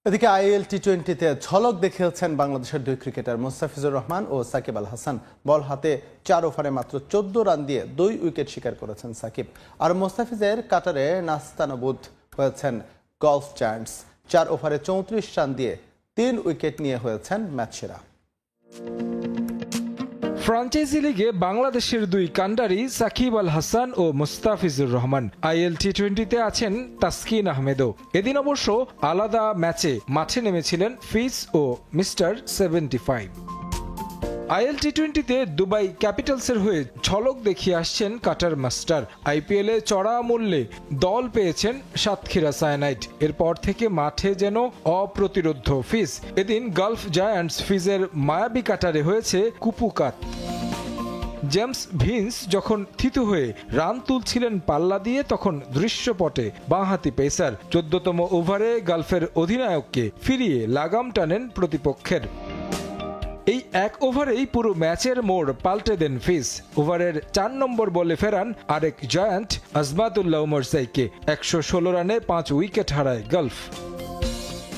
এদিকে আইএল টি-20তে ঝলক দেখিয়েছেন বাংলাদেশের দুই ক্রিকেটার মুস্তাফিজুর রহমান ও সাকিব আল হাসান। বল হাতে 4 ওভারে মাত্র 14 রান দিয়ে 2 উইকেট শিকার করেছেন সাকিব। আর মুস্তাফিজের কাটারে নাস্তানাবুদ হয়েছেন গলফ জায়ান্টস। 4 ওভারে 34 রান দিয়ে 3 উইকেট নিয়ে হয়েছেন ম্যাচ সেরা। ফ্রাঞ্চাইজি লিগে বাংলাদেশের দুই কান্ডারি সাকিব আল হাসান ও মুস্তাফিজুর রহমান। আইএল টি-20তে আছেন তাসকিন আহমেদও। এদিন অবশ্য আলাদা ম্যাচে মাঠে নেমেছিলেন ফিজ ও মিস্টার 75। আইএল টি-20তে দুবাই ক্যাপিটালসের হয়ে ঝলক দেখিয়ে আসছেন কাটার মাস্টার। আইপিএলে চড়া মূল্যে দল পেয়েছেন সাতক্ষীরা সায়ানাইট। এরপর থেকে মাঠে যেন অপ্রতিরোধ্য ফিজ। এদিন গলফ জায়ান্টস ফিজের মায়াবী কাটারে হয়েছে কুপুকাত। জেমস ভিন্স যখন থিতু হয়ে রান তুলছিলেন পাল্লা দিয়ে, তখন দৃশ্যপটে বাঁহাতি পেসার 14তম ওভারে গলফের অধিনায়ককে ফিরিয়ে লাগাম টানেন প্রতিপক্ষের। এই এক ওভারেই পুরো ম্যাচের মোড় পাল্টে দেন ফিজ। ওভারের 4 নম্বর বলে ফেরান আরেক জায়ান্ট আজমাতুল্লাহ ওমরসাইকে। 116 রানে 5 উইকেট হারায় গলফ।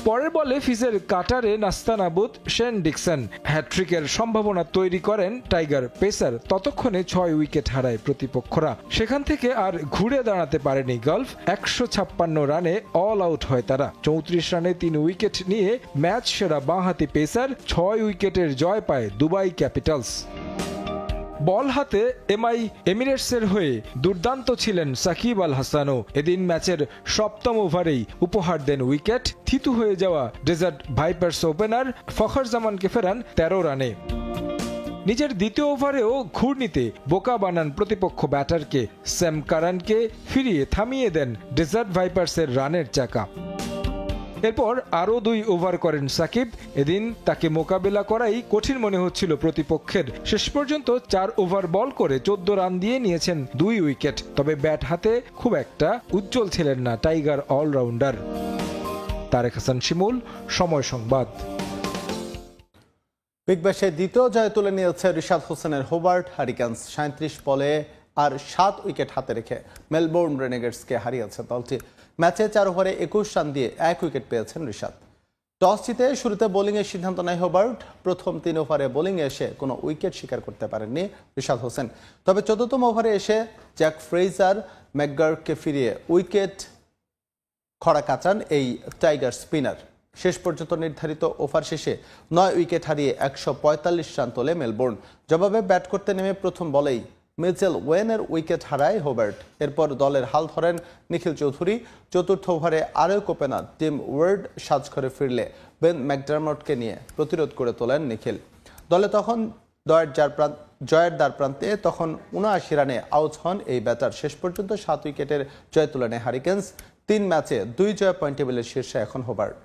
পরের বলে ফিজের কাটারে নাস্তানাবুদ শেন ডিকসন। হ্যাট্রিকের সম্ভাবনা তৈরি করেন টাইগার পেসার। ততক্ষণে 6 উইকেট হারায় প্রতিপক্ষরা। সেখান থেকে আর ঘুরে দাঁড়াতে পারেনি গলফ। 156 রানে অল আউট হয় তারা। 34 রানে 3 উইকেট নিয়ে ম্যাচ সেরা বাঁহাতি পেসার। 6 উইকেটের জয় পায় দুবাই ক্যাপিটালস। বল হাতে এমিরেটসের হয়ে দুর্দান্ত ছিলেন সাকিব আল হাসানও। এদিন ম্যাচের 7ম ওভারেই উপহার দেন উইকেট। থিতু হয়ে যাওয়া ডেজার্ট ভাইপার্স ওপেনার ফখর জামানকে ফেরান 13 রানে। নিজের দ্বিতীয় ওভারেও ঘূর্ণিতে বোকা বানান প্রতিপক্ষ ব্যাটারকে। স্যাম কারানকে ফিরিয়ে থামিয়ে দেন ডেজার্ট ভাইপার্সের রানের চাকা। এরপর আরও 2 ওভার করেন সাকিব। এদিন তাকে মোকাবেলা করাই কঠিন মনে হচ্ছিল প্রতিপক্ষের। শেষ পর্যন্ত 4 ওভার বল করে 14 রান দিয়ে নিয়েছেন 2 উইকেট। তবে ব্যাট হাতে খুব একটা উজ্জ্বল ছিলেন না টাইগার অলরাউন্ডার। তারেক হাসান শিমুল, সময় সংবাদ। বিগ ব্যাশে দ্বিতীয় জয় তুলে নিয়েছে রিশাদ হোসেনের হোবার্ট হারিকেন্স। 37 বলে আর 7 উইকেট হাতে রেখে মেলবোর্ন রেনেগেডসকে হারিয়েছে দলটি। ম্যাচে 4 ওভারে 21 রান দিয়ে 1 উইকেট পেয়েছেন রিশাদ। টস জিতে শুরুতে বোলিংয়ের সিদ্ধান্ত নেয় হোবার্ট। প্রথম 3 ওভারে বোলিংয়ে এসে কোনো উইকেট শিকার করতে পারেননি রিশাদ হোসেন। তবে 14তম ওভারে এসে জ্যাক ফ্রেজার ম্যাকগার্ককে ফিরিয়ে উইকেট খরা কাটান এই টাইগার স্পিনার। শেষ পর্যন্ত নির্ধারিত ওভার শেষে 9 উইকেট হারিয়ে 145 রান তোলে মেলবোর্ন। জবাবে ব্যাট করতে নেমে প্রথম বলেই মিচেল ওয়েনের উইকেট হারায় হোবার্ট। এরপর দলের হাল ধরেন নিখিল চৌধুরী। চতুর্থ ওভারে আরেক ওপেনার টিম ওয়ার্ড সাজঘরে ফিরলে বেন ম্যাকডারমটকে নিয়ে প্রতিরোধ করে তোলেন নিখিল। দলে তখন জয়ের দ্বার প্রান্তে তখন 79 রানে আউট হন এই ব্যাটার। শেষ পর্যন্ত 7 উইকেটের জয় তুলে নেয় হারিকেন্স। 3 ম্যাচে 2 জয়, পয়েন্ট টেবিলের শীর্ষে এখন হোবার্ট।